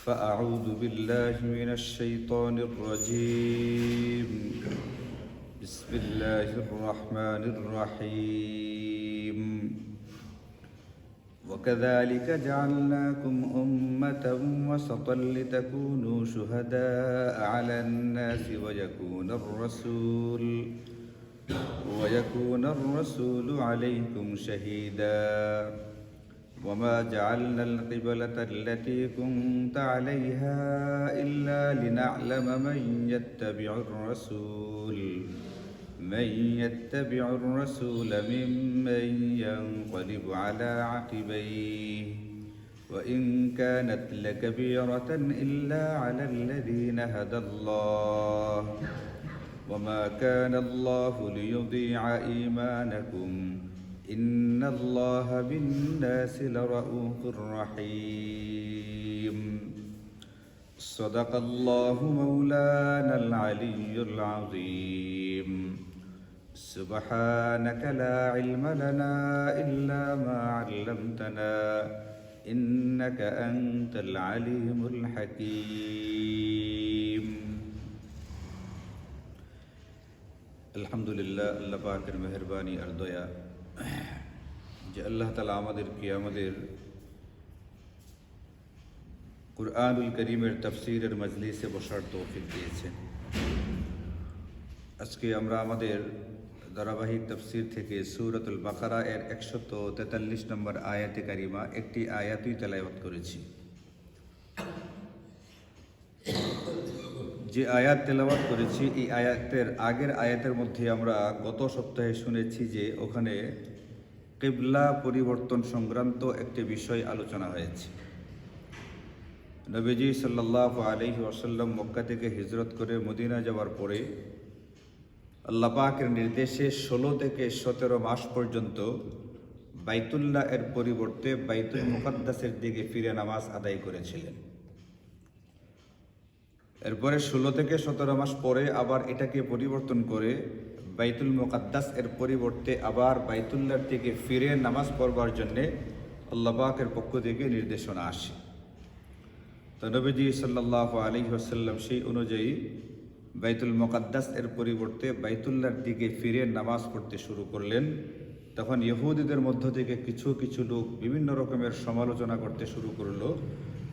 فأعوذ بالله من الشيطان الرجيم. بسم الله الرحمن الرحيم. وكذلك جعلناكم أمة وسطا لتكونوا شهداء على الناس ويكون الرسول عليكم شهيدا. وما جعلنا القبلة التي كنت عليها إلا لنعلم من يتبع الرسول ممن ينقلب على عقبيه وإن كانت لكبيرة إلا على الذين هدى الله وما كان الله ليضيع إيمانكم إن الله بالناس لرؤوف رحيم. صدق الله مولانا العلي العظيم. سبحانك لا علم لنا إلا ما علمتنا إنك أنت العليم الحكيم. আলহামদুলিল্লাহ, আল্লাহ পাকের মেহেরবানি আর দয়া যে আল্লাহ তাআলা আমাদের কুরআনুল কারীমের তাফসীরের মজলিসে বসার তৌফিক দিয়েছেন। আজকে আমরা আমাদের ধারাবাহিক তাফসীর থেকে সূরাতুল বাকারা এর 143 নম্বর আয়াতে কারিমা একটি আয়াতই তেলাওয়াত করেছি। যে আয়াত তেলাওয়াত করেছি এই আয়াতের আগের আয়াতের মধ্যে আমরা গত সপ্তাহে শুনেছি যে ওখানে কিবলা পরিবর্তন সংক্রান্ত একটি বিষয় আলোচনা হয়েছে। নবীজি সাল্লাল্লাহু আলাইহি ওয়াসাল্লাম মক্কা থেকে হিজরত করে মদিনা যাওয়ার পরে আল্লাহ পাকের নির্দেশে 16 থেকে 17 মাস পর্যন্ত বাইতুল্লাহ এর পরিবর্তে বাইতুল মুকাদ্দাসের দিকে ফিরে নামাজ আদায় করেছিলেন। এরপরে 16 থেকে 17 মাস পরে আবার এটাকে পরিবর্তন করে বাইতুল মুকাদ্দাস এর পরিবর্তে আবার বাইতুল্লাহর দিকে ফিরে নামাজ পড়বার জন্যে আল্লাহ পাকের পক্ষ থেকে নির্দেশনা আসে। তো নবীজি সাল্লাল্লাহু আলাইহি ওয়াসাল্লাম সেই অনুযায়ী বাইতুল মুকাদ্দাস এর পরিবর্তে বাইতুল্লাহর দিকে ফিরে নামাজ পড়তে শুরু করলেন। তখন ইহুদিদের মধ্য থেকে কিছু লোক বিভিন্ন রকমের সমালোচনা করতে শুরু করলো।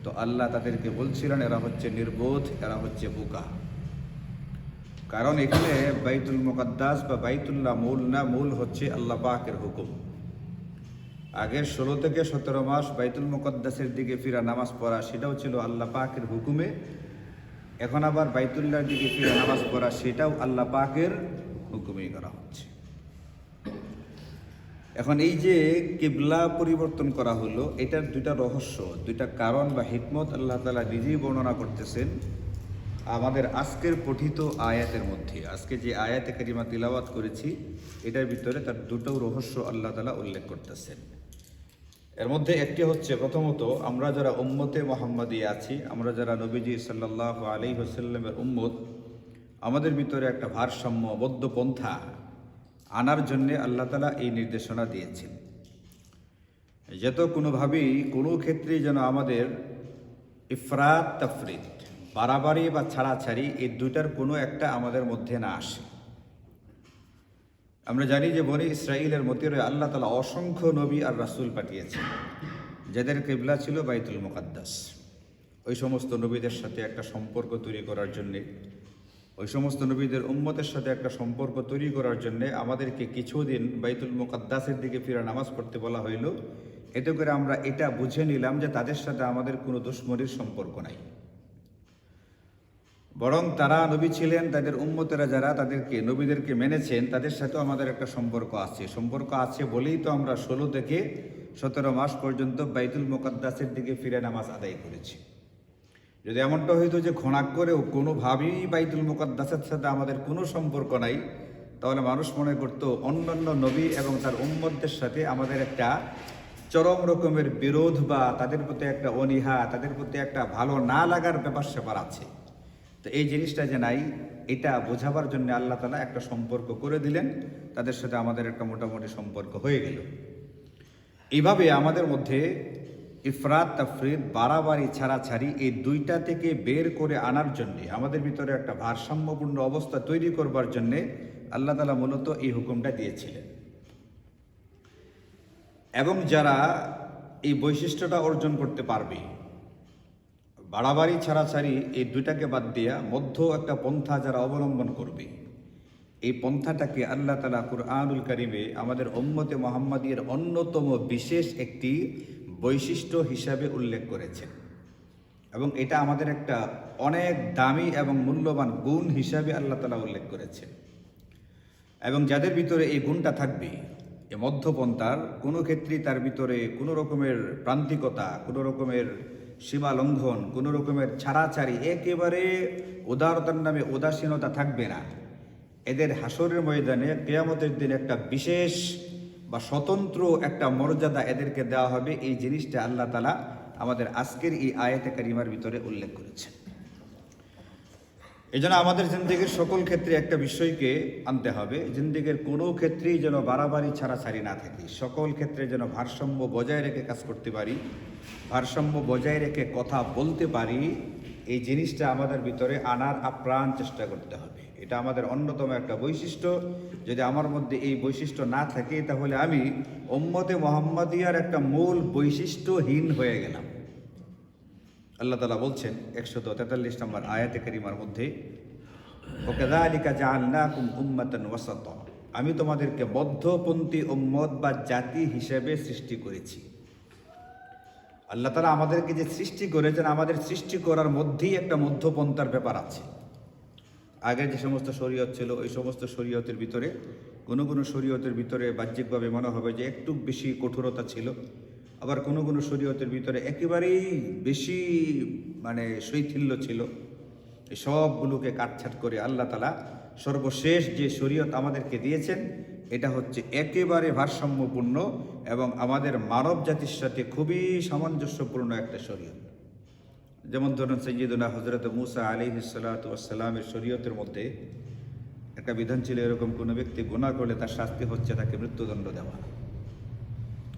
তো আল্লাহ তাদেরকে বলছিলেন এরা হচ্ছে নির্বোধ, এরা হচ্ছে বোকা। কারণ এখানে বাইতুল মুকাদ্দাস বা বাইতুল্লাহ মূল না, মূল হচ্ছে আল্লাহ পাকের হুকুম। আগের 16 থেকে 17 মাস বাইতুল মুকাদ্দাসের দিকে ফিরা নামাজ পড়া সেটাও ছিল আল্লাহ পাকের হুকুমে। এখন আবার বাইতুল্লাহর দিকে ফিরে নামাজ পড়া সেটাও আল্লাহ পাকের হুকুমেই করা হচ্ছে। এখন এই যে কিবলা পরিবর্তন করা হলো, এটার দুইটা রহস্য, দুইটা কারণ বা হিকমত আল্লাহ তাআলা নিজেই বর্ণনা করতেছেন আমাদের আজকের পঠিত আয়াতের মধ্যে। আজকে যে আয়াতে কারিমা তিলাওয়াত করেছি এটার ভিতরে তার দুটো রহস্য আল্লাহ তাআলা উল্লেখ করতেছেন। এর মধ্যে একটি হচ্ছে, প্রথমত আমরা যারা উম্মতে মুহাম্মাদি আছি, আমরা যারা নবীজি সাল্লাল্লাহু আলাইহি ওয়াসাল্লামের উম্মত, আমাদের ভিতরে একটা ভারসাম্যবদ্ধ পন্থা আনার জন্যে আল্লাহ তাআলা এই নির্দেশনা দিয়েছেন। যত কোনোভাবেই কোনো ক্ষেত্রেই যেন আমাদের ইফরাত তাফরিত, বাড়াবাড়ি বা ছাড়াছাড়ি এই দুইটার কোনো একটা আমাদের মধ্যে না আসে। আমরা জানি যে বনি ইসরাইলের মধ্যে আল্লাহ তাআলা অসংখ্য নবী আর রাসূল পাঠিয়েছেন যাদের কিবলা ছিল বাইতুল মুকাদ্দাস। ওই সমস্ত নবীদের সাথে একটা সম্পর্ক তৈরি করার জন্যে, ওই সমস্ত নবীদের উম্মতের সাথে একটা সম্পর্ক তৈরি করার জন্যে আমাদেরকে কিছুদিন বাইতুল মুকাদ্দাসের দিকে ফিরে নামাজ পড়তে বলা হইল। এতে করে আমরা এটা বুঝে নিলাম যে তাদের সাথে আমাদের কোনো দুশমনির সম্পর্ক নাই, বরং তারা নবী ছিলেন, তাদের উম্মতেরা যারা তাদেরকে নবীদেরকে মেনেছেন তাদের সাথেও আমাদের একটা সম্পর্ক আছে বলেই তো আমরা 16 থেকে 17 মাস পর্যন্ত বাইতুল মুকাদ্দাসের দিকে ফিরে নামাজ আদায় করেছি। যদি এমনটা হইতো যে ঘোড়া করেও কোনোভাবেই বাইতুল মুকাদ্দাসের সাথে আমাদের কোনো সম্পর্ক নাই, তাহলে মানুষ মনে করত অন্যান্য নবী এবং তার উম্মতদের সাথে আমাদের একটা চরম রকমের বিরোধ বা তাদের প্রতি একটা অনীহা, তাদের প্রতি একটা ভালো না লাগার ব্যাপার স্যাপার আছে। তো এই জিনিসটা যে নাই, এটা বোঝাবার জন্য আল্লাহ তাআলা একটা সম্পর্ক করে দিলেন, তাদের সাথে আমাদের একটা মোটামুটি সম্পর্ক হয়ে গেল। এইভাবে আমাদের মধ্যে ইফরাত তাফরিদ, বাড়াবাড়ি ছাড়াছাড়ি, এই দুইটা থেকে বের করে আনার জন্যে, আমাদের ভিতরে একটা ভারসাম্যপূর্ণ অবস্থা তৈরি করবার জন্যে আল্লাহ তাআলা মূলত এই হুকুমটা দিয়েছিলেন। এবং যারা এই বৈশিষ্ট্যটা অর্জন করতে পারবে, বাড়াবাড়ি ছাড়াছাড়ি এই দুইটাকে বাদ দিয়া মধ্য একটা পন্থা যারা অবলম্বন করবে, এই পন্থাটাকে আল্লাহ তাআলা কুরআনুল কারীমে আমাদের উম্মতে মুহাম্মাদিয়ার অন্যতম বিশেষ একটি বৈশিষ্ট্য হিসাবে উল্লেখ করেছেন। এবং এটা আমাদের একটা অনেক দামি এবং মূল্যবান গুণ হিসাবে আল্লাহ তাআলা উল্লেখ করেছেন। এবং যাদের ভিতরে এই গুণটা থাকবে, এ মধ্যপন্থার কোনো ক্ষেত্রেই তার ভিতরে কোনো রকমের প্রান্তিকতা, কোনো রকমের সীমা লঙ্ঘন, কোনো রকমের ছাড়াছাড়ি, একেবারে উদারতার নামে উদাসীনতা থাকবে না। এদের হাসরের ময়দানে কিয়ামতের দিন একটা বিশেষ বা স্বতন্ত্র একটা মর্যাদা এদেরকে দেওয়া হবে। এই জিনিসটা আল্লাহ তাআলা আমাদের আজকের এই আয়াতে কারিমার ভিতরে উল্লেখ করেছেন। এই জন্য আমাদের জিন্দেগির সকল ক্ষেত্রে একটা বিষয়কে আনতে হবে, জিন্দেগির কোনো ক্ষেত্রেই যেন বাড়াবাড়ি ছাড়াছাড়ি না থাকে, সকল ক্ষেত্রে যেন ভারসাম্য বজায় রেখে কাজ করতে পারি, ভারসাম্য বজায় রেখে কথা বলতে পারি। এই জিনিসটা আমাদের ভিতরে আনার আপ্রাণ চেষ্টা করতে হবে। এটা আমাদের অন্যতম একটা বৈশিষ্ট্য। যদি আমার মধ্যে এই বৈশিষ্ট্য না থাকে, তাহলে আমি উম্মতে মুহাম্মাদিয়ার একটা মূল বৈশিষ্ট্যহীন হয়ে গেলাম। আল্লাহ তাআলা বলছেন 143 নম্বর আয়াতে কারিমার মধ্যে, ওয়াকাযালিকা জাআলনাকুম উম্মাতান ওয়াসাতা, আমি তোমাদেরকে মধ্যপন্থী উম্মত বা জাতি হিসেবে সৃষ্টি করেছি। আল্লাহ তাআলা আমাদেরকে যে সৃষ্টি করেছেন, আমাদের সৃষ্টি করার মধ্যেই একটা মধ্যপন্থার ব্যাপার আছে। আগে যে সমস্ত শরীয়ত ছিল, ওই সমস্ত শরীয়তের ভিতরে কোনো শরীয়তের ভিতরে বাহ্যিকভাবে মনে হবে যে একটু বেশি কঠোরতা ছিল, আবার কোনো শরীয়তের ভিতরে একেবারেই বেশি শৈথিল্য ছিল। এই সবগুলোকে কাটছাট করে আল্লাহ তাআলা সর্বশেষ যে শরীয়ত আমাদেরকে দিয়েছেন, এটা হচ্ছে একেবারে ভারসাম্যপূর্ণ এবং আমাদের মানব জাতির সাথে খুবই সামঞ্জস্যপূর্ণ একটা শরীয়ত। যেমন ধরুন সাইয়্যিদুনা হযরত মুসা আলাইহিস সালাতু ওয়াস সালামের শরীয়তের মধ্যে একটা বিধান ছিল, এরকম কোনো ব্যক্তি গুনাহ করলে তার শাস্তি হচ্ছে তাকে মৃত্যুদণ্ড দেওয়া।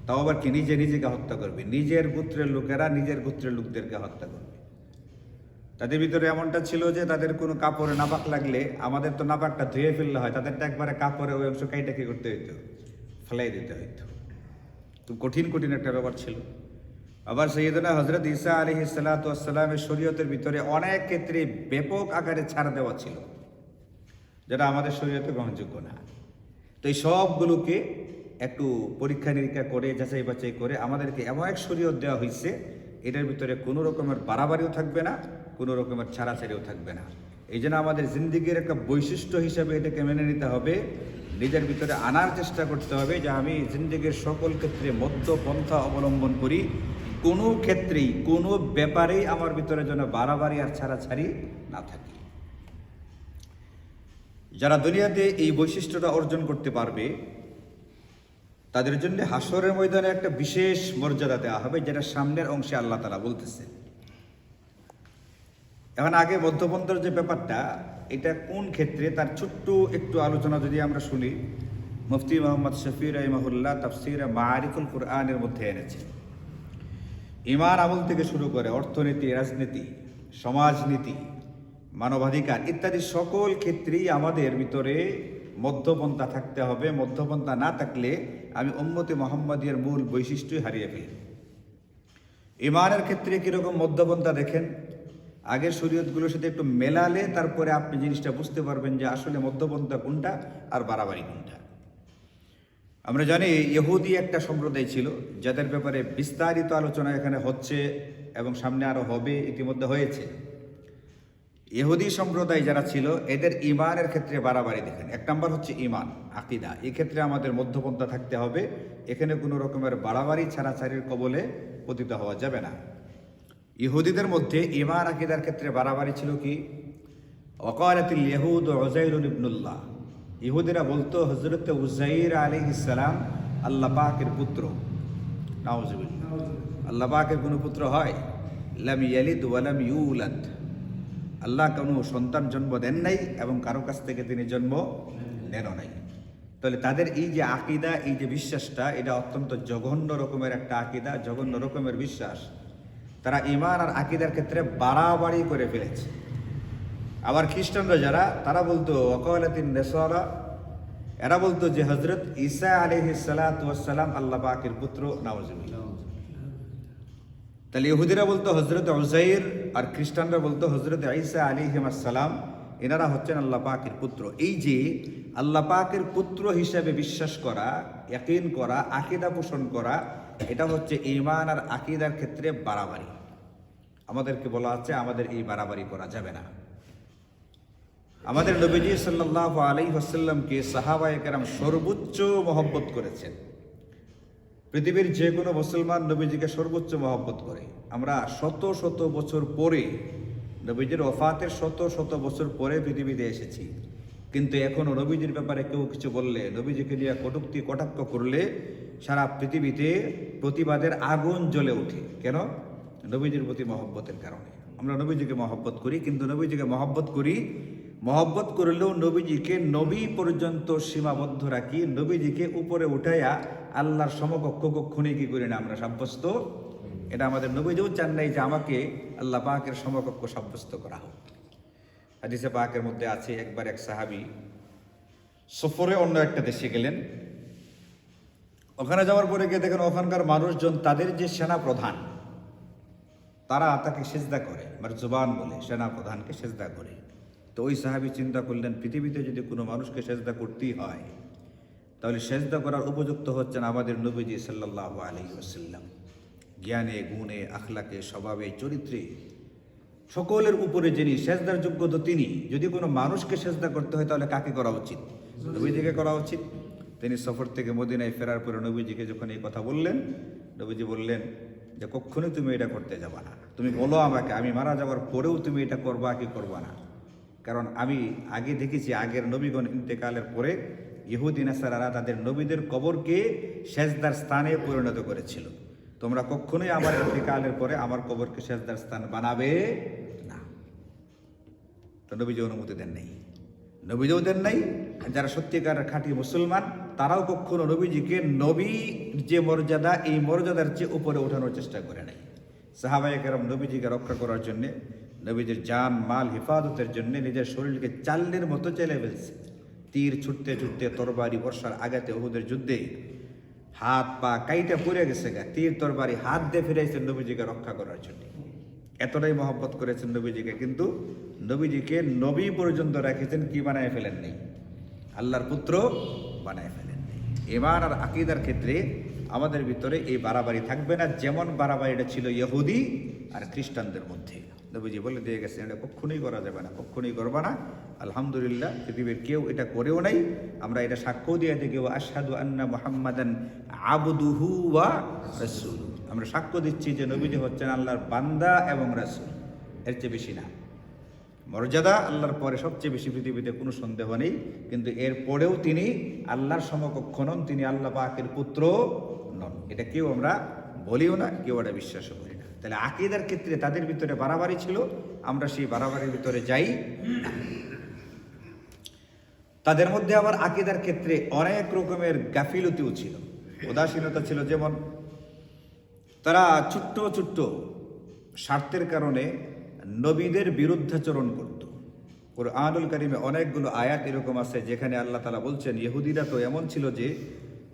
তাও আবার কি নিজেকে হত্যা করবে, নিজের গোত্রের লোকেরা নিজের গোত্রের লোকদেরকে হত্যা করবে। তাদের ভিতরে এমনটা ছিল যে তাদের কোনো কাপড়ে নাপাক লাগলে, আমাদের তো নাপাকটা ধুয়ে ফেললে হয়, তাদেরটা একবারে কাপড়ে ওই অংশ কাইটা কি করতে হইতো, ফেলাই দিতে হইতো। খুব কঠিন একটা ব্যাপার ছিল। আবার সাইয়্যিদুনা হযরত ঈসা আলাইহিস সালাতু ওয়াস সালামের শরীয়তের ভিতরে অনেক ক্ষেত্রে ব্যাপক আকারে ছাড় দেওয়া ছিল, যেটা আমাদের শরীয়তে গ্রহণযোগ্য না। তো এই সবগুলোকে একটু পরীক্ষা নিরীক্ষা করে, যাচাই বাছাই করে আমাদেরকে এমন এক শরীয়ত দেওয়া হয়েছে, এটার ভিতরে কোনো রকমের বাড়াবাড়িও থাকবে না, কোনো রকমের ছাড়াছাড়িও থাকবে না। এই জন্য আমাদের জিন্দিগির একটা বৈশিষ্ট্য হিসাবে এটাকে মেনে নিতে হবে, নিজের ভিতরে আনার চেষ্টা করতে হবে যে আমি জিন্দিগির সকল ক্ষেত্রে মধ্যপন্থা অবলম্বন করি, কোনো ক্ষেত্রেই কোনো ব্যাপারেই আমার ভিতরে যেন বাড়াবাড়ি আর ছাড়াছাড়ি না থাকে। যারা দুনিয়াতে এই বৈশিষ্ট্যটা অর্জন করতে পারবে, তাদের জন্য হাসরের ময়দানে একটা বিশেষ মর্যাদা দেওয়া হবে, যেটা সামনের অংশে আল্লাহ তাআলা বলতেছে। এখন আগে মধ্যপন্থার যে ব্যাপারটা, এটা কোন ক্ষেত্রে তার ছোট্ট একটু আলোচনা যদি আমরা শুনি, মুফতি মুহাম্মদ শফি রাহিমাহুল্লাহ তাফসীরে মাআরিফুল কুরআনের মধ্যে এনেছেন। ঈমান আমল থেকে শুরু করে অর্থনীতি, রাজনীতি, সমাজনীতি, মানবাধিকার ইত্যাদি সকল ক্ষেত্রেই আমাদের ভিতরে মধ্যপন্থা থাকতে হবে। মধ্যপন্থা না থাকলে আমি উম্মতে মুহাম্মাদিয়ার মূল বৈশিষ্ট্যই হারিয়ে ফেলি। ঈমানের ক্ষেত্রে কীরকম মধ্যপন্থা দেখেন, আগের শরীয়তগুলোর সাথে একটু মেলালে তারপরে আপনি জিনিসটা বুঝতে পারবেন যে আসলে মধ্যপন্থা কোনটা আর বাড়াবাড়ি কোনটা। আমরা জানি ইহুদি একটা সম্প্রদায় ছিল, যাদের ব্যাপারে বিস্তারিত আলোচনা এখানে হচ্ছে এবং সামনে আরও হবে, ইতিমধ্যে হয়েছে। ইহুদি সম্প্রদায় যারা ছিল, এদের ঈমানের ক্ষেত্রে বাড়াবাড়ি দেখেন। এক নম্বর হচ্ছে ঈমান, আকীদা। এই ক্ষেত্রে আমাদের মধ্যপন্থা থাকতে হবে, এখানে কোনো রকমের বাড়াবাড়ি ছাড়াছাড়ির কবলে পতিত হওয়া যাবে না। ইহুদিদের মধ্যে ঈমান আকীদার ক্ষেত্রে বাড়াবাড়ি ছিল কি, ওয়াকালাতিল ইয়াহুদ উযাইর ইবনুল্লাহ, ইহুদিরা বলতো হযরত উযাইর আলাইহিস সালাম আল্লাহ পাকের পুত্র। নাউযুবিল্লাহ, আল্লাহ পাকের কোনো পুত্র হয়? লাম ইয়ালিদ ওয়া লাম ইউলাদ, আল্লাহ কোনো সন্তান জন্ম দেন নাই এবং কারো কাছ থেকে তিনি জন্ম নেনও নাই। তাহলে তাদের এই যে আকিদা, এই যে বিশ্বাসটা, এটা অত্যন্ত জঘন্য রকমের একটা আকিদা, জঘন্য রকমের বিশ্বাস। তারা ঈমান আর আকিদার ক্ষেত্রে বাড়াবাড়ি করে ফেলেছে। আবার খ্রিস্টানরা যারা, তারা বলতো ওয়াকালাতিন নাসারা, এরা বলতো যে হযরত ঈসা আলাইহিস সালাতু ওয়াস সালাম আল্লাহ পাকের পুত্র, নাউজুবিল্লাহ। তাহলে ইহুদিরা বলতো হযরত উযাইর, আর খ্রিস্টানরা বলতো হযরত ঈসা আলাইহিস সালাম, এনারা হচ্ছেন আল্লাহ পাকের পুত্র। এই যে আল্লাহ পাকের পুত্র হিসেবে বিশ্বাস করা, ইয়াকিন করা, আকীদা পোষণ করা, এটা হচ্ছে ঈমান আর আকীদার ক্ষেত্রে বাড়াবাড়ি। আমাদেরকে বলা হচ্ছে আমাদের এই বাড়াবাড়ি করা যাবে না। আমাদের নবীজি সাল্লাল্লাহু আলাইহি ওয়াসাল্লামকে সাহাবায়ে কেরাম সর্বোচ্চ মহব্বত করেছেন। পৃথিবীর যে কোনো মুসলমান নবীজিকে সর্বোচ্চ মহব্বত করে। আমরা শত শত বছর পরে, নবীজির ওফাতের শত শত বছর পরে পৃথিবীতে এসেছি, কিন্তু এখনও নবীজির ব্যাপারে কেউ কিছু বললে, নবীজিকে নিয়ে কটূক্তি কটাক্ষ করলে সারা পৃথিবীতে প্রতিবাদের আগুন জ্বলে ওঠে। কেন? নবীজির প্রতি মহব্বতের কারণে। আমরা নবীজিকে মহব্বত করি, কিন্তু নবীজিকে মহব্বত করলেও নবীজিকে নবী পর্যন্ত সীমাবদ্ধ রাখি। নবীজিকে উপরে উঠাইয়া আল্লাহর সমকক্ষ কক্ষণে কি করি না আমরা সাব্যস্ত। এটা আমাদের নবীজিও চান নাই যে আমাকে আল্লাহ পাকের সমকক্ষ সাব্যস্ত করা হোক। হাদিসে পাকের মধ্যে আছে, একবার এক সাহাবী সফরে অন্য একটা দেশে গেলেন। ওখানে যাওয়ার পরে গিয়ে দেখেন ওখানকার মানুষজন, তাদের যে সেনা প্রধান, তারা তাকে সেজদা করে, মানে জুবান বলে সেনা প্রধানকে সেজদা করে। তো ওই সাহাবী চিন্তা করলেন, পৃথিবীতে যদি কোনো মানুষকে সেজদা করতেই হয়, তাহলে সেজদা করার উপযুক্ত হচ্ছেন আমাদের নবীজি সাল্লাল্লাহু আলাইহি ওয়াসাল্লাম। জ্ঞানে, গুণে, আখলাকে, স্বভাবে, চরিত্রে সকলের উপরে যিনি সেজদার যোগ্য, তো তিনি। যদি কোনো মানুষকে সেজদা করতে হয় তাহলে কাকে করা উচিত? নবীজিকে করা উচিত। তিনি সফর থেকে মদিনায় ফেরার পরে নবীজিকে যখন এই কথা বললেন, নবীজি বললেন যে কখনোই তুমি এটা করতে যাবা না। তুমি বলো আমাকে, আমি মারা যাওয়ার পরেও তুমি এটা করবা কি করবা না। কারণ আমি আগে দেখেছি, আগের নবীগণ ইন্তেকালের পরে ইহুদি নাসারারা তাদের নবীদের কবরকে সেজদার স্থানে পরিণত করেছিল। তোমরা কখনোই আমার ইন্তেকালের পরে আমার কবরকে সেজদার স্থান বানাবে না। তো নবীজি অনুমতি দেন নাই, নবীজিও দেন নাই। যারা সত্যিকারের খাঁটি মুসলমান, তারাও কখনো নবীজিকে নবী যে মর্যাদা, এই মর্যাদার চেয়ে উপরে ওঠানোর চেষ্টা করে নাই। সাহাবায়ে কেরাম নবীজিকে রক্ষা করার জন্যে, নবীজির জান মাল হেফাজতের জন্য নিজের শরীরকে চাল্লের মতো চেলে ফেলছে। তীর ছুটতে ছুটতে, তরবারি বর্ষার আঘাতে, উহুদের যুদ্ধে হাত পা কাইটা পড়ে গেছে গা, তীর তরবারি হাত দিয়ে ফিরাইছেন নবীজিকে রক্ষা করার জন্য। এতটাই মহব্বত করেছেন নবীজিকে, কিন্তু নবীজিকে নবী পর্যন্ত রেখেছেন, কি বানায় ফেলেন নেই? আল্লাহর পুত্র বানায় ফেলেন নেই। ঈমান আর আকীদার ক্ষেত্রে আমাদের ভিতরে এই বাড়াবাড়ি থাকবে না, যেমন বাড়াবাড়িটা ছিল ইহুদি আর খ্রিস্টানদের মধ্যে। নবীজি বলে দিয়ে গেছেন এটা কখনোই করা যাবে না, কখনোই করবা না। আলহামদুলিল্লাহ, পৃথিবীর কেউ এটা করেও নাই। আমরা এটা সাক্ষ্য দিয়ে থাকি, আশহাদু আন্না মুহাম্মাদান আবদুহু ওয়া রাসূলুহু। আমরা সাক্ষ্য দিচ্ছি যে নবীজি হচ্ছেন আল্লাহর বান্দা এবং রাসূল। এর চেয়ে বেশি না। মর্যাদা আল্লাহর পরে সবচেয়ে বেশি, পৃথিবীতে কোনো সন্দেহ নেই। কিন্তু এর পরেও তিনি আল্লাহর সমকক্ষ নন, তিনি আল্লাহ পাকের পুত্র নন। এটা কেউ আমরা বলিও না, কেউ এটা বিশ্বাসও করি না। তাহলে আকীদার ক্ষেত্রে তাদের ভিতরে বাড়াবাড়ি ছিল, আমরা সেই বাড়াবাড়ির ভিতরে যাই না। তাদের মধ্যে আবার আকীদার ক্ষেত্রে অনেক রকমের গাফিলতিও ছিল, উদাসীনতা ছিল। যেমন তারা ছোট্ট ছোট্ট স্বার্থের কারণে নবীদের বিরুদ্ধাচরণ করত। কুরআনুল কারীমে অনেকগুলো আয়াত এরকম আছে যেখানে আল্লাহ তাআলা বলছেন, ইহুদিরা তো এমন ছিল যে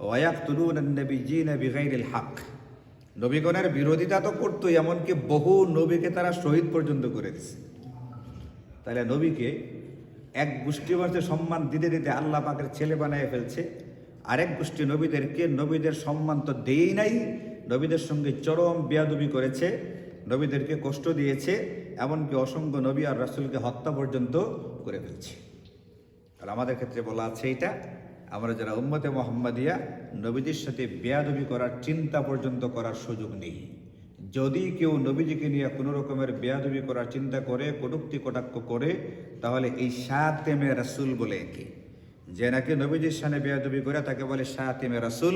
ওয়ায়াকতুলুনান নাবিয়্যিনা বিগাইরিল হক, নবীগণের বিরোধিতা তো করতো, এমনকি বহু নবীকে তারা শহীদ পর্যন্ত করে দিছে। তাহলে নবীকে এক গোষ্ঠী মানুষের সম্মান দিতে দিতে আল্লাহ পাকের ছেলে বানিয়ে ফেলছে, আরেক গোষ্ঠী নবীদেরকে নবীদের সম্মান তো দেই নাই, নবীদের সঙ্গে চরম বেয়াদবি করেছে, নবীদেরকে কষ্ট দিয়েছে, এমনকি অসংখ্য নবী আর রাসূলকে হত্যা পর্যন্ত করে ফেলছে। আর আমাদের ক্ষেত্রে বলা আছে এটা, আমরা যারা উম্মতে মুহাম্মাদিয়া, নবীদের সাথে বেয়াদবি করার চিন্তা পর্যন্ত করার সুযোগ নেই। যদি কেউ নবীজিকে নিয়ে কোনো রকমের বেয়াদবি করার চিন্তা করে, কটূক্তি কটাক্ষ করে, তাহলে এই শাতিমে রাসূল বলে একে, যে নাকি নবীজির সামনে বেয়াদবি করে তাকে বলে শাতিমে রাসূল।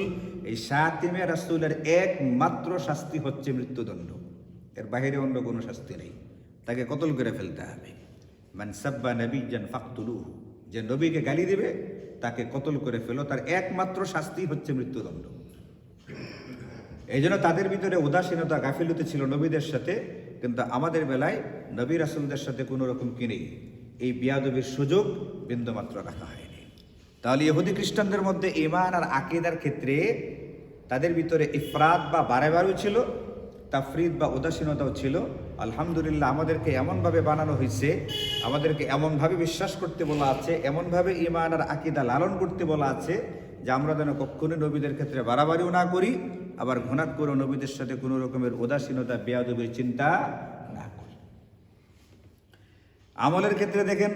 এই শাতিমে রাসূলের একমাত্র শাস্তি হচ্ছে মৃত্যুদণ্ড, এর বাইরে অন্য কোনো শাস্তি নেই। তাকে কতল করে ফেলতে হবে। মান সাব্বা নাবিয়্যান ফাকতুলুহু, যে নবীকে গালি দিবে তাকে কতল করে ফেলো, তার একমাত্র শাস্তি হচ্ছে মৃত্যুদণ্ড। এই জন্য তাদের ভিতরে উদাসীনতা, গাফিলতি ছিল নবীদের সাথে, কিন্তু আমাদের বেলায় নবী রাসূলদের সাথে কোনো রকম কি নেই, এই বিয়াদবির সুযোগ বিন্দুমাত্র রাখা হয়নি। তাহলে ইহুদি খ্রিস্টানদের মধ্যে ঈমান আর আকীদার ক্ষেত্রে তাদের ভিতরে ইফরাদ বা বাড়াবাড়ি ছিল, তাফরিদ বা উদাসীনতাও ছিল। আলহামদুলিল্লাহ, আমাদেরকে এমনভাবে বানানো হয়েছে, আমাদেরকে এমনভাবে বিশ্বাস করতে বলা আছে, এমনভাবে ঈমান আর আকীদা লালন করতে বলা আছে যে আমরা যেন কখনোই নবীদের ক্ষেত্রে বাড়াবাড়িও না করি, আবার ঘনাত করে নবীদের সাথে কোনো রকমের উদাসীনতা, বেয়াদবির চিন্তা না করি। আমলের ক্ষেত্রে দেখেন,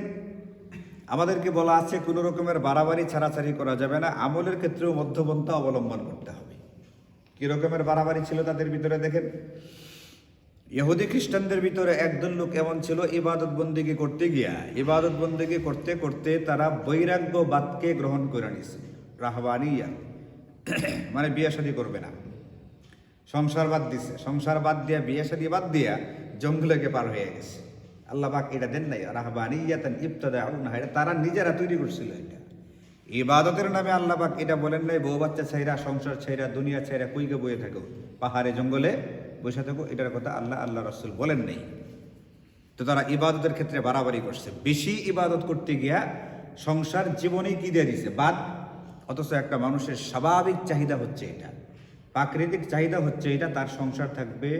আমাদেরকে বলা আছে কোনো রকমের বাড়াবাড়ি ছাড়াছাড়ি করা যাবে না, আমলের ক্ষেত্রেও মধ্যপন্থা অবলম্বন করতে হবে। কী রকমের বাড়াবাড়ি ছিল তাদের ভিতরে দেখেন, ইহুদি খ্রিস্টানদের ভিতরে একদল লোক এমন ছিল, ইবাদত বন্দেগী করতে গিয়া, ইবাদত বন্দেগী করতে করতে তারা বৈরাগ্যবাদকে গ্রহণ করে নিছে, রাহবানিয়া, মানে বিয়ে শাদী করবে না, সংসার বাদ দিছে, সংসার বাদ দিয়া বিয়ে শাদী বাদ দিয়া জঙ্গলেকে পার হয়ে গেছে। আল্লাহ পাক এটা দেন নাই, রাহবানিয়াতান ইবতাদাউনহা, এটা তারা নিজেরা তৈরি করছিল। এটা ইবাদতের নামে আল্লাহ পাক এটা বলেন নাই বউ বাচ্চা ছাইরা, সংসার ছাইরা, দুনিয়া ছাইরা কইকে বয়ে থাকো, পাহাড়ে জঙ্গলে বসে থাকো, এটার কথা আল্লাহ রাসূল বলেন নাই। তো তারা ইবাদতের ক্ষেত্রে বাড়াবাড়ি করছে, বেশি ইবাদত করতে গিয়া সংসার জীবনে কি দিয়ে দিছে, বাদ। অথচ একটা মানুষের স্বাভাবিক চাহিদা হচ্ছে এটা, প্রাকৃতিক চাহিদা হচ্ছে এটা, তার সংসার থাকবে,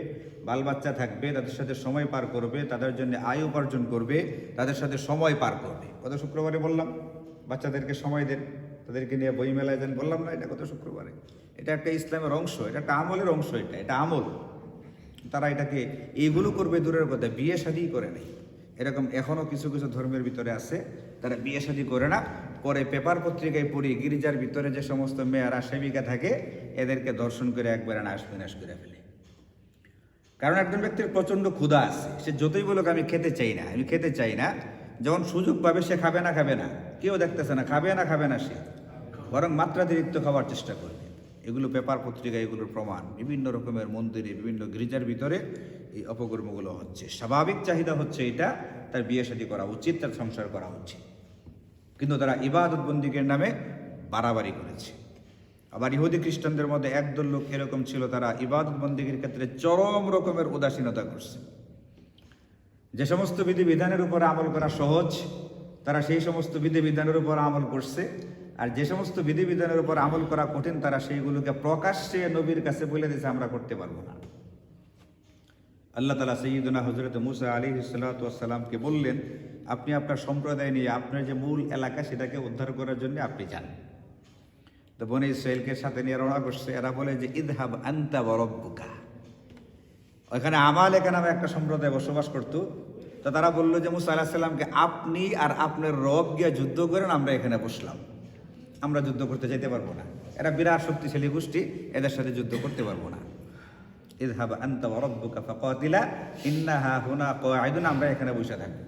বাল বাচ্চা থাকবে, তাদের সাথে সময় পার করবে, তাদের জন্য আয় উপার্জন করবে, তাদের সাথে সময় পার করবে। গত শুক্রবারে বললাম বাচ্চাদেরকে সময় দেন, তাদেরকে নিয়ে বই মেলায় দেন, বললাম না এটা গত শুক্রবারে? এটা একটা ইসলামের অংশ, এটা একটা আমলের অংশ, এটা আমল। তারা এটাকে এইগুলো করবে দূরের কথা, বিয়ে শাদী করে নেই। এরকম এখনও কিছু কিছু ধর্মের ভিতরে আছে, তারা বিয়ে শাদী করে না, পরে পেপার পত্রিকায় পড়ি গির্জার ভিতরে যে সমস্ত মেয়েরা সেবিকা থাকে এদেরকে দর্শন করে একবারে নাশ বিনাশ করে ফেলে। কারণ একজন ব্যক্তির প্রচণ্ড ক্ষুধা আছে, সে যতই বলুক আমি খেতে চাই না, আমি খেতে চাই না, যখন সুযোগ পাবে সে খাবে না, কেউ দেখতেছে না, খাবে না, সে বরং মাত্রাতিরিক্ত খাওয়ার চেষ্টা করবে। এগুলো পেপার পত্রিকা, এগুলোর প্রমাণ। বিভিন্ন রকমের মন্দিরে, বিভিন্ন গির্জার ভিতরে এই অপকর্মগুলো হচ্ছে। স্বাভাবিক চাহিদা হচ্ছে এটা, তার বিয়ে শাদী করা উচিত, তার সংসার করা উচিত, কিন্তু তারা ইবাদত বন্দিগের নামে বাড়াবাড়ি করেছে। আবার ইহুদি খ্রিস্টানদের মধ্যে একদল লোক এরকম ছিল, তারা ইবাদত বন্দিগির ক্ষেত্রে চরম রকমের উদাসীনতা করছে। যে সমস্ত বিধিবিধানের উপর আমল করা সহজ, তারা সেই সমস্ত বিধিবিধানের উপর আমল করছে, আর যে সমস্ত বিধিবিধানের উপর আমল করা কঠিন, তারা সেইগুলোকে প্রকাশ্যে নবীর কাছে বলে দিয়েছে আমরা করতে পারবো না। আল্লাহ তাআলা সাইয়্যিদুনা হযরত মুসা আলাইহিস সালাতু ওয়াস সালামকে বললেন, আপনি আপনার সম্প্রদায় নিয়ে আপনার যে মূল এলাকা সেটাকে উদ্ধার করার জন্য আপনি যান। তো বনী ইসরাঈলকে সাথে নিয়ে রওনা করছে। এরা বলে যে ইযহাব আনতা ওয়া রাব্বুকা। ওখানে আমালেকা নামে একটা সম্প্রদায় বসবাস করতো। তো তারা বললো যে মুসা আলাইহিস সালামকে, আপনি আর আপনার রব গিয়ে যুদ্ধ করেন, আমরা এখানে বসলাম, আমরা যুদ্ধ করতে যেতে পারবো না। এরা বিরাট শক্তিশালী গোষ্ঠী, এদের সাথে যুদ্ধ করতে পারবো না। ইযহাব আনতা ওয়া রাব্বুকা ফাকাতিলা ইন্না হাহুনা কাঈদুন, আমরা এখানে বসে থাকবো,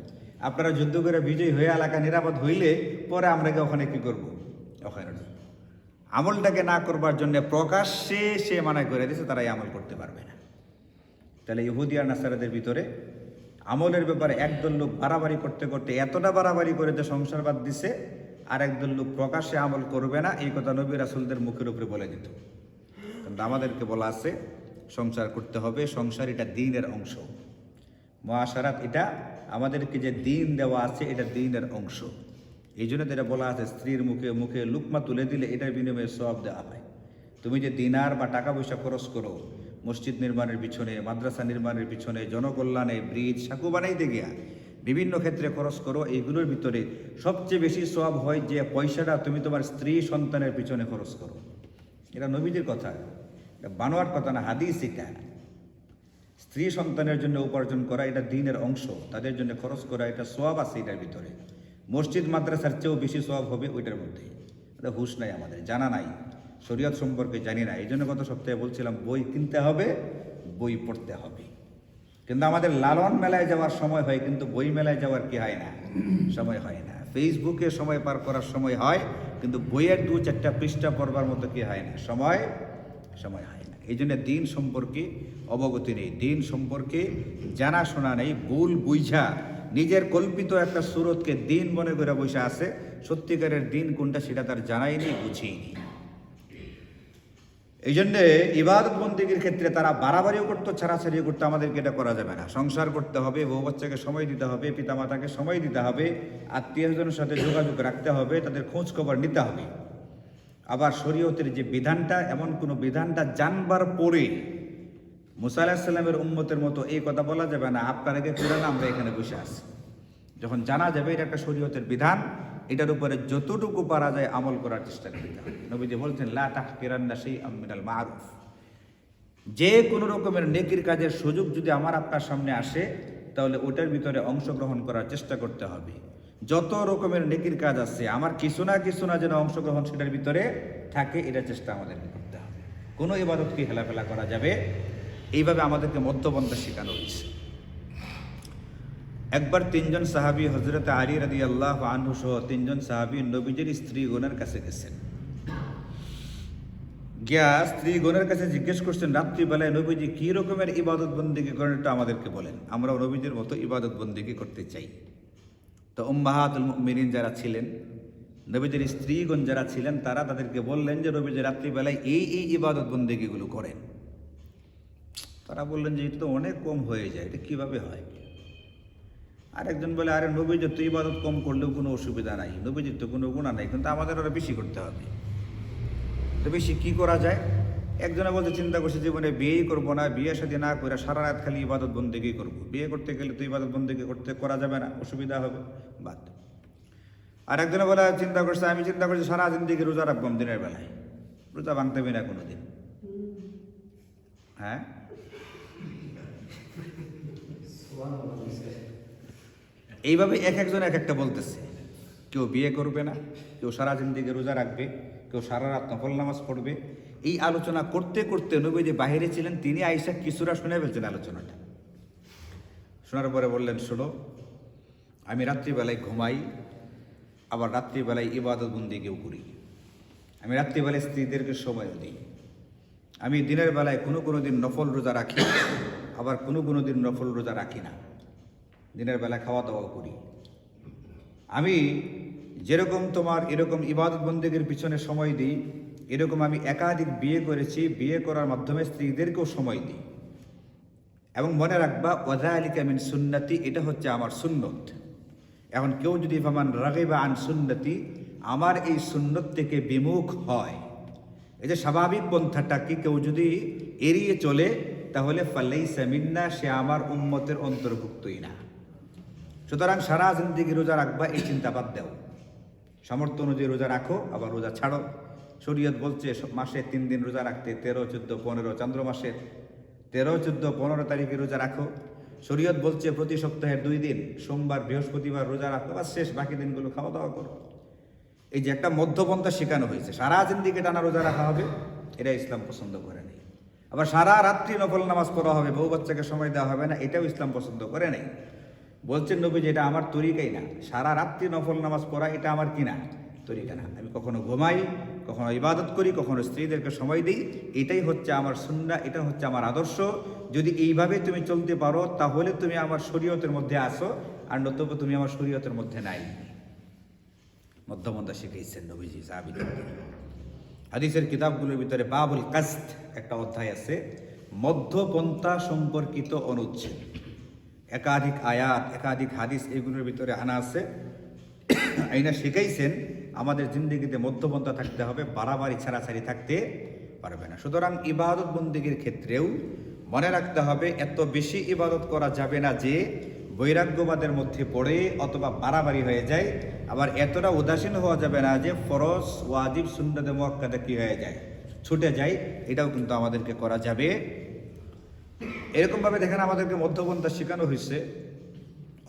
আপনারা যুদ্ধ করে বিজয়ী হয়ে এলাকা নিরাপদ হইলে পরে আমরা ওখানে কি করব, ওখানে আমলটাকে না করবার জন্য প্রকাশ্যে সে মানা করে দিয়েছে, তারা এই আমল করতে পারবে না। তাহলে ইহুদি আর নাসারাদের ভিতরে আমলের ব্যাপারে একদল লোক বাড়াবাড়ি করতে করতে এতটা বাড়াবাড়ি করে যে সংসার বাদ দিছে, আর একদল লোক প্রকাশ্যে আমল করবে না, এই কথা নবী রাসূলদের মুখের উপরে বলে দিত। কিন্তু আমাদেরকে বলা আছে সংসার করতে হবে, সংসার এটা দ্বীনের অংশ, মুআশারাত এটা আমাদেরকে যে দ্বীন দেওয়া আছে এটা দ্বীনের অংশ। এই জন্য যেটা বলা আছে, স্ত্রীর মুখে মুখে লুকমা তুলে দিলে এটার বিনিময়ে সওয়াব দেওয়া হয়। তুমি যে দিনার বা টাকা পয়সা খরচ করো মসজিদ নির্মাণের পিছনে, মাদ্রাসা নির্মাণের পিছনে, জনকল্যাণে, ব্রিজ সাঁকু বানাইতে গিয়া বিভিন্ন ক্ষেত্রে খরচ করো, এইগুলোর ভিতরে সবচেয়ে বেশি সওয়াব হয় যে পয়সাটা তুমি তোমার স্ত্রী সন্তানের পিছনে খরচ করো। এটা নবীজির কথা, এটা বানোয়ার কথা না, হাদিস। এটা স্ত্রী সন্তানের জন্য উপার্জন করা এটা দ্বীনের অংশ, তাদের জন্য খরচ করা এটা সওয়াব আছে এটার ভিতরে। মসজিদ মাদ্রাসার চেয়েও বেশি সওয়াব হবে ওইটার মধ্যে। এটা হুঁশ নাই আমাদের, জানা নাই, শরীয়ত সম্পর্কে জানি না। এই জন্য গত সপ্তাহে বলছিলাম বই কিনতে হবে, বই পড়তে হবে। কিন্তু আমাদের লালন মেলায় যাওয়ার সময় হয়, কিন্তু বই মেলায় যাওয়ার কি হয় না, সময় হয় না। ফেসবুকে সময় পার করার সময় হয়, কিন্তু বইয়ের 2-4টা পৃষ্ঠা পড়বার মতো কি হয় না, সময় হয় না। এই জন্য দিন সম্পর্কে অবগতি নেই, দিন সম্পর্কে জানাশোনা নেই, ভুল বুঝা নিজের কল্পিত একটা সুরতকে দিন মনে করে বসে আছে, সত্যিকারের দিন কোনটা সেটা তার জানাই নেই, বুঝেইনি। এই জন্যে ইবাদত বন্দেগীর ক্ষেত্রে তারা বাড়াবাড়িও করতো, ছাড়াছাড়িও করতো। আমাদেরকে এটা করা যাবে না। সংসার করতে হবে, বউ বাচ্চাকে সময় দিতে হবে, পিতামাতাকে সময় দিতে হবে, আত্মীয়স্বজনের সাথে যোগাযোগ রাখতে হবে, তাদের খোঁজ খবর নিতে হবে। আবার শরীয়তের যে বিধানটা, এমন কোনো বিধানটা জানবার পরে মুসা আলাইহিস সালামের উম্মতের মতো এই কথা বলা যাবে না, আপনার আগে করেন, আমরা এখানে বসে আছি। যখন জানা যাবে এটা একটা শরীয়তের বিধান, এটার উপরে যতটুকু পারা যায় আমল করার চেষ্টা করতে হবে। নবীজি বলছেন, লা তাহকিরান্না শাইআম মিনাল মারুফ, যে কোনো রকমের নেকির কাজের সুযোগ যদি আমার আপনার সামনে আসে, তাহলে ওটার ভিতরে অংশগ্রহণ করার চেষ্টা করতে হবে। যত রকমের নেকির কাজ আছে, আমার কিছু না যেন অংশগ্রহণ সেটার ভিতরে থাকে, এটা চেষ্টা আমাদেরকে করতে হবে। কোনো ইবাদতকে হেলাফেলা করা যাবে, এইভাবে আমাদেরকে মধ্যপন্থা শেখানো হয়েছে। একবার তিনজন সাহাবী হযরত আলী রাদিয়াল্লাহু আনহু সহ তিনজন সাহাবী নবীজির স্ত্রীগণের কাছে গেছেন। গিয়া স্ত্রীগণের কাছে জিজ্ঞেস করছেন, রাত্রিবেলায় নবীজি কি রকমের ইবাদত বন্দেগী করেন এটা আমাদেরকে বলেন, আমরাও নবীজির মতো ইবাদত বন্দেগী করতে চাই। তো উম্মাহাতুল মুমিনিন যারা ছিলেন, নবীজির স্ত্রীগণ যারা ছিলেন, তারা তাদেরকে বললেন যে নবীজি রাত্রিবেলায় এই ইবাদত বন্দেগীগুলো করেন। তারা বললেন যে এটা তো অনেক কম হয়ে যায়, এটা কিভাবে হয়? আরেকজন বলে, আরে নবীজির তো ইবাদত কম করলেও কোনো অসুবিধা নাই, নবীজির তো কোনো গুনাহ নাই, কিন্তু আমাদের আরো বেশি করতে হবে। তো বেশি কী করা যায়? একজনে বলতে চিন্তা করছে জীবনে বিয়েই করবো না, বিয়ে শাদী না করে সারা রাত খালি ইবাদত বন্দেগী করবো। বিয়ে করতে গেলে তো ইবাদত বন্দেগী করা যাবে না, অসুবিধা হবে, বাদ। আর একজনে বলে চিন্তা করছে, আমি চিন্তা করছি সারা জিন্দেগি রোজা রাখবো দিনের বেলায়, রোজা ভাঙতে হবে না কোনো দিন। হ্যাঁ, এইভাবে এক একজন এক একটা বলতেছে। কেউ বিয়ে করবে না, কেউ সারা জিন্দেগি রোজা রাখবে, কেউ সারা রাত নফল নামাজ পড়বে। এই আলোচনা করতে করতে নবী যে বাহিরে ছিলেন, তিনি আয়েশা কিছুটা শুনে ফেলছেন আলোচনাটা। শোনার পরে বললেন, শোনো, আমি রাত্রিবেলায় ঘুমাই, আবার রাত্রিবেলায় ইবাদত বন্দেগীও করি। আমি রাত্রিবেলায় স্ত্রীদেরকে সময়ও দিই। আমি দিনের বেলায় কোনো দিন নফল রোজা রাখি, আবার কোনো দিন নফল রোজা রাখি না। দিনের বেলা খাওয়া দাওয়াও করি। আমি যেরকম তোমার এরকম ইবাদত বন্দেগীর পিছনে সময় দিই, এরকম আমি একাধিক বিয়ে করেছি, বিয়ে করার মাধ্যমে স্ত্রীদেরকেও সময় দিই। এবং মনে রাখবা, ওয়াযালিকা মিন সুন্নতি, এটা হচ্ছে আমার সুন্নত। এখন কেউ যদি ফামান রাগিবা আন সুন্নতি, আমার এই সুন্নত থেকে বিমুখ হয়, এই যে স্বাভাবিক পন্থাটাকে কেউ যদি এড়িয়ে চলে, তাহলে ফালাইসা মিন্না, সে আমার উম্মতের অন্তর্ভুক্তই না। সুতরাং সারা জিন্দেগি রোজা রাখবা, এই চিন্তা বাদ দাও। সামর্থ্য অনুযায়ী রোজা রাখো, আবার রোজা ছাড়ো। শরীয়ত বলছে মাসে 3 দিন রোজা রাখতে, 13, 14, 15 চন্দ্র মাসের 13, 14, 15 তারিখে রোজা রাখো। শরীয়ত বলছে প্রতি সপ্তাহের 2 দিন, সোমবার বৃহস্পতিবার রোজা রাখো, বা শেষ বাকি দিনগুলো খাওয়া দাওয়া করো। এই যে একটা মধ্যপন্থা শেখানো হয়েছে, সারা জিন্দেগি টানা রোজা রাখা হবে, এটা ইসলাম পছন্দ করে নেই। আবার সারা রাত্রি নফল নামাজ পড়া হবে, বউ বাচ্চাকে সময় দেওয়া হবে না, এটাও ইসলাম পছন্দ করে নেই। বলছেন নবী যে এটা আমার তরিকাই না, সারা রাত্রি নফল নামাজ পড়া এটা আমার কি না, তরিকা না। আমি কখনো ঘুমাই, কখনো ইবাদত করি, কখনো স্ত্রীদেরকে সময় দিই, এটাই হচ্ছে আমার সুন্নাহ, এটা হচ্ছে আমার আদর্শ। যদি এইভাবে তুমি চলতে পারো, তাহলে তুমি আমার শরীয়তের মধ্যে আসো, আর নতুবা তুমি আমার শরীয়তের মধ্যে নাই। মধ্যমতা শিখিয়েছেন নবীজি সাহাবীদের। হাদিসের কিতাবগুলোর ভিতরে বাবুল কাসদ একটা অধ্যায় আছে, মধ্যপন্থা সম্পর্কিত অনুচ্ছেদ। একাধিক আয়াত, একাধিক হাদিস এগুলোর ভিতরে আনা আছে। আইনা শিখাইছেন আমাদের জিন্দেগিতে মধ্যপন্থা থাকতে হবে, বাড়াবাড়ি ছাড়াছাড়ি থাকতে পারবে না। সুতরাং ইবাদত বন্দেগীর ক্ষেত্রেও মনে রাখতে হবে, এত বেশি ইবাদত করা যাবে না যে বৈরাগ্যবাদের মধ্যে পড়ে অথবা বাড়াবাড়ি হয়ে যায়। আবার এতটা উদাসীন হওয়া যাবে না যে ফরজ, ওয়াজিব, সুন্নাতে মুআক্কাদা কি হয়ে যায়, ছুটে যায়। এটাও কিন্তু আমাদেরকে করা যাবে। এরকমভাবে দেখেন আমাদেরকে মধ্যপন্থা শেখানো হয়েছে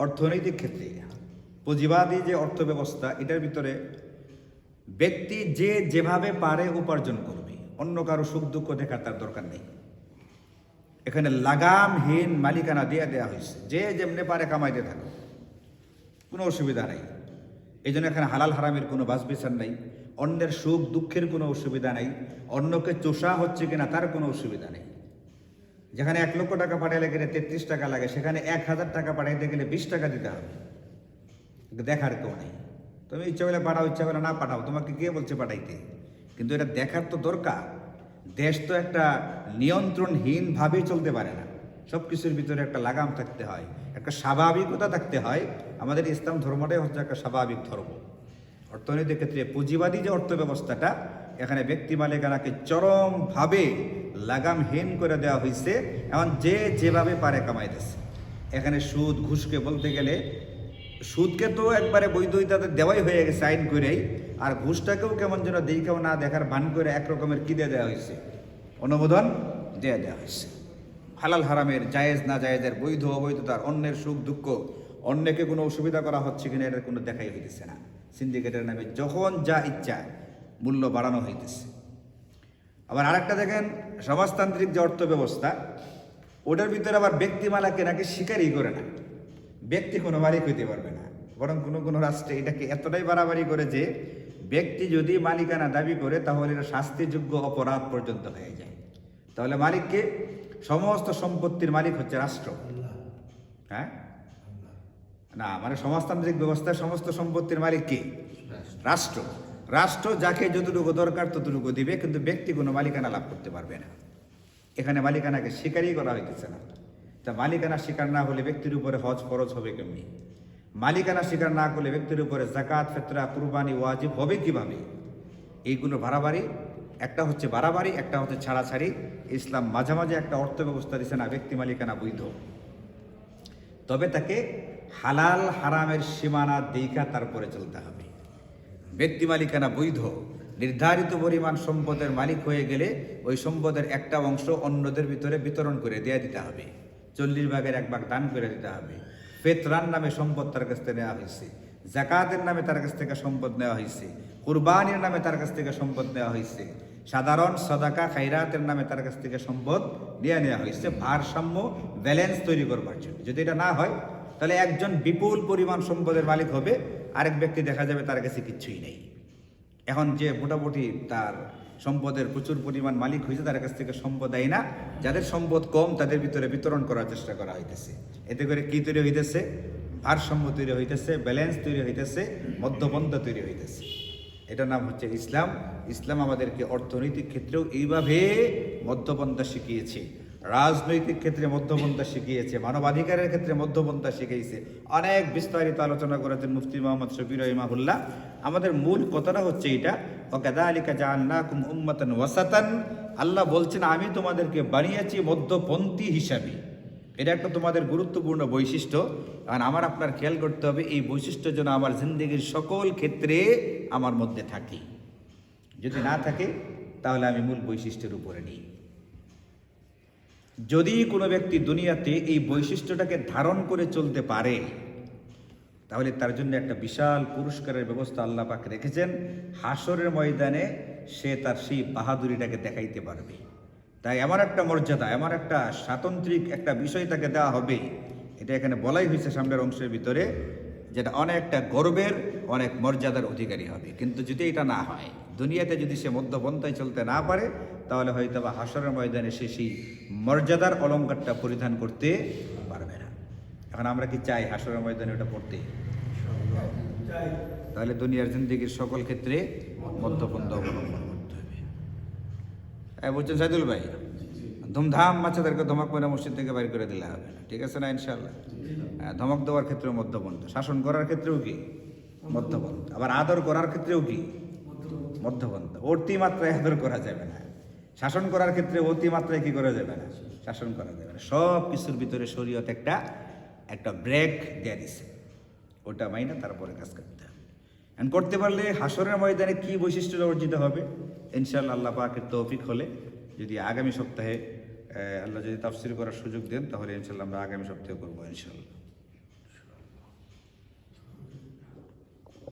অর্থনৈতিক ক্ষেত্রে। পুঁজিবাদী যে অর্থ ব্যবস্থা, এটার ভিতরে ব্যক্তি যে যেভাবে পারে উপার্জন করবে, অন্য কারো সুখ দুঃখ দেখার তার দরকার নেই। এখানে লাগামহীন মালিকানা দিয়ে দেওয়া হয়েছে, যে যেমনি পারে কামাইতে থাকো, কোনো অসুবিধা নাই। এই জন্য এখানে হালাল হারামের কোনো বাছবিচার নাই, অন্যের সুখ দুঃখের কোনো অসুবিধা নাই, অন্যকে চোষা হচ্ছে কিনা তার কোনো অসুবিধা নেই। যেখানে 1 লক্ষ টাকা পাঠাইলে গেলে 33 টাকা লাগে, সেখানে 1000 টাকা পাঠাইতে গেলে 20 টাকা দিতে হবে। দেখার কেউ নেই, তুমি ইচ্ছা করলে পাঠাও, ইচ্ছা করলে না পাঠাও, তোমাকে কে বলছে পাঠাইতে? কিন্তু এটা দেখার তো দরকার। দেশ তো একটা নিয়ন্ত্রণহীনভাবেই চলতে পারে না, সব কিছুর ভিতরে একটা লাগাম থাকতে হয়, একটা স্বাভাবিকতা থাকতে হয়। আমাদের ইসলাম ধর্মটাই হচ্ছে একটা স্বাভাবিক ধর্ম। অর্থনীতির ক্ষেত্রে পুঁজিবাদী যে অর্থ ব্যবস্থাটা, এখানে ব্যক্তি মালিকানাকে চরমভাবে লাগামহীন করে দেওয়া হয়েছে। এখন যে যেভাবে পারে কামাইতেছে। এখানে সুদ ঘুষকে বলতে গেলে, সুদকে তো একবারে বৈধতাতে দেওয়াই হয়ে গেছে আইন করেই, আর ঘুষটাকেও কেমন যেন দেখেও না দেখার ভান করে একরকমের কি দিয়ে দেওয়া হয়েছে, অনুমোদন দিয়ে দেওয়া হয়েছে। হালাল হারামের, জায়েজ না জায়েজের, বৈধ অবৈধতার, অন্যের সুখ দুঃখ, অন্যকে কোনো অসুবিধা করা হচ্ছে কিনা এটার কোনো দেখাই হইতেছে না। সিন্ডিকেটের নামে যখন যা ইচ্ছা মূল্য বাড়ানো হইতেছে। আবার আরেকটা দেখেন, সমাজতান্ত্রিক যে অর্থ ব্যবস্থা, ওটার ভিতরে আবার ব্যক্তি মালিককে নাকি স্বীকারই করে না, ব্যক্তি কোনো মালিক হইতে পারবে না। বরং কোনো কোনো রাষ্ট্রে এটাকে এতটাই বাড়াবাড়ি করে যে ব্যক্তি যদি মালিকানা দাবি করে তাহলে এটা শাস্তিযোগ্য অপরাধ পর্যন্ত হয়ে যায়। তাহলে মালিককে, সমস্ত সম্পত্তির মালিক হচ্ছে রাষ্ট্র। হ্যাঁ না, মানে সমাজতান্ত্রিক ব্যবস্থায় সমস্ত সম্পত্তির মালিক কি? রাষ্ট্র। রাষ্ট্র যাকে যতটুকু দরকার ততটুকু দিবে, কিন্তু ব্যক্তি কোনো মালিকানা লাভ করতে পারবে না। এখানে মালিকানাকে স্বীকারই করা হইতেছে না। তা মালিকানা স্বীকার না হলে ব্যক্তির উপরে হজ ফরজ হবে কেমনি? মালিকানা স্বীকার না করলে ব্যক্তির উপরে যাকাত, ফিতরা, কুরবানি ওয়াজিব হবে কিভাবে? এইগুলো বাড়াবাড়ি, একটা হচ্ছে বাড়াবাড়ি, একটা হচ্ছে ছাড়াছাড়ি। ইসলাম মাঝামাঝি একটা অর্থ ব্যবস্থা দিচ্ছে না, ব্যক্তি মালিকানা বৈধ, তবে তাকে হালাল হারামের সীমানা দেখা তারপরে চলতে হবে। ব্যক্তি মালিকানা বৈধ, নির্ধারিত পরিমাণ সম্পদের মালিক হয়ে গেলে ওই সম্পদের একটা অংশ অন্যদের ভিতরে বিতরণ করে দিয়ে দিতে হবে। 40 ভাগের 1 ভাগ দান করে দিতে হবে। ফিতরার নামে সম্পদ তার কাছ থেকে নেওয়া হয়েছে, যাকাতের নামে তার কাছ থেকে সম্পদ নেওয়া হয়েছে, কুরবানির নামে তার কাছ থেকে সম্পদ নেওয়া হয়েছে, সাধারণ সাদাকা খায়রাতের নামে তার কাছ থেকে সম্পদ নেওয়া হয়েছে ভারসাম্য, ব্যালেন্স তৈরি করবার জন্য। যদি এটা না হয় তাহলে একজন বিপুল পরিমাণ সম্পদের মালিক হবে, আরেক ব্যক্তি দেখা যাবে তার কাছে কিচ্ছুই নেই। এখন যে মোটামুটি তার সম্পদের প্রচুর পরিমাণ মালিক হয়েছে, তার কাছ থেকে সম্পদ দেয় না, যাদের সম্পদ কম তাদের ভিতরে বিতরণ করার চেষ্টা করা হইতেছে। এতে করে কি তৈরি হইতেছে? ভারসাম্য তৈরি হইতেছে, ব্যালেন্স তৈরি হইতেছে, মধ্যপন্থা তৈরি হইতেছে। এটার নাম হচ্ছে ইসলাম। ইসলাম আমাদেরকে অর্থনৈতিক ক্ষেত্রেও এইভাবে মধ্যপন্থা শিখিয়েছে, রাজনৈতিক ক্ষেত্রে মধ্যপন্থা শিখিয়েছে, মানবাধিকারের ক্ষেত্রে মধ্যপন্থা শিখিয়েছে। অনেক বিস্তারিত আলোচনা করেছেন মুফতি মোহাম্মদ শফির রহিমাহুল্লাহ। আমাদের মূল কথাটা হচ্ছে এটা, ওয়াকাযালিকা জাআলনাকুম উম্মাতান ওয়াসাতান। আল্লাহ বলছেন আমি তোমাদেরকে বানিয়েছি মধ্যপন্থী হিসাবে। এটা একটা তোমাদের গুরুত্বপূর্ণ বৈশিষ্ট্য। কারণ আমার আপনার খেয়াল করতে হবে এই বৈশিষ্ট্য যেন আমার জিন্দগির সকল ক্ষেত্রে আমার মধ্যে থাকে। যদি না থাকে তাহলে আমি মূল বৈশিষ্ট্যের উপরে নেই। যদি কোনো ব্যক্তি দুনিয়াতে এই বৈশিষ্ট্যটাকে ধারণ করে চলতে পারে তাহলে তার জন্য একটা বিশাল পুরস্কারের ব্যবস্থা আল্লাহ পাক রেখেছেন। হাসরের ময়দানে সে তার সেই বাহাদুরিটাকে দেখাইতে পারবে। তাই এমন একটা মর্যাদা, এমন একটা স্বাতন্ত্রিক একটা বিষয় তাকে দেওয়া হবে, এটা এখানে বলাই হয়েছে সামনের অংশের ভিতরে, যেটা অনেকটা গর্বের, অনেক মর্যাদার অধিকারী হবে। কিন্তু যদি এটা না হয়, দুনিয়াতে যদি সে মধ্যপন্থায় চলতে না পারে, তাহলে হয়তো বা হাসরের ময়দানে সে সেই মর্যাদার অলঙ্কারটা পরিধান করতে পারবে না। এখন আমরা কি চাই হাসরের ময়দানে ওটা পড়তে? তাহলে দুনিয়ার জিন্দেগির সকল ক্ষেত্রে মধ্যপন্থা অবলম্বন করতে হবে। বলছেন সাইদুল ভাই, ধুমধাম বাচ্চাদেরকে ধমক মেরে মসজিদ থেকে বাইর করে দিলে হবে না, ঠিক আছে না? ইনশাল্লাহ। ধমক দেওয়ার ক্ষেত্রেও মধ্যপন্থা, শাসন করার ক্ষেত্রেও কি মধ্যপন্থা, আবার আদর করার ক্ষেত্রেও কি মধ্যপন্থা। অতিমাত্রায় আদর করা যাবে না, শাসন করার ক্ষেত্রে অতিমাত্রায় কি করা যাবে না, শাসন করা যাবে না। সব কিছুর ভিতরে শরীয়ত একটা ব্রেক দিয়ে দিছে, ওটা মাইনা তারপরে কাজ করতে হবে। করতে পারলে হাসরের ময়দানে কি বৈশিষ্ট্য অর্জিত হবে ইনশাআল্লাহ, আল্লাহ পাকের তৌফিক হলে, যদি আগামী সপ্তাহে আল্লাহ যদি তাফসীর করার সুযোগ দেন তাহলে ইনশাআল্লাহ আমরা আগামী সপ্তাহে করবো ইনশাআল্লাহ।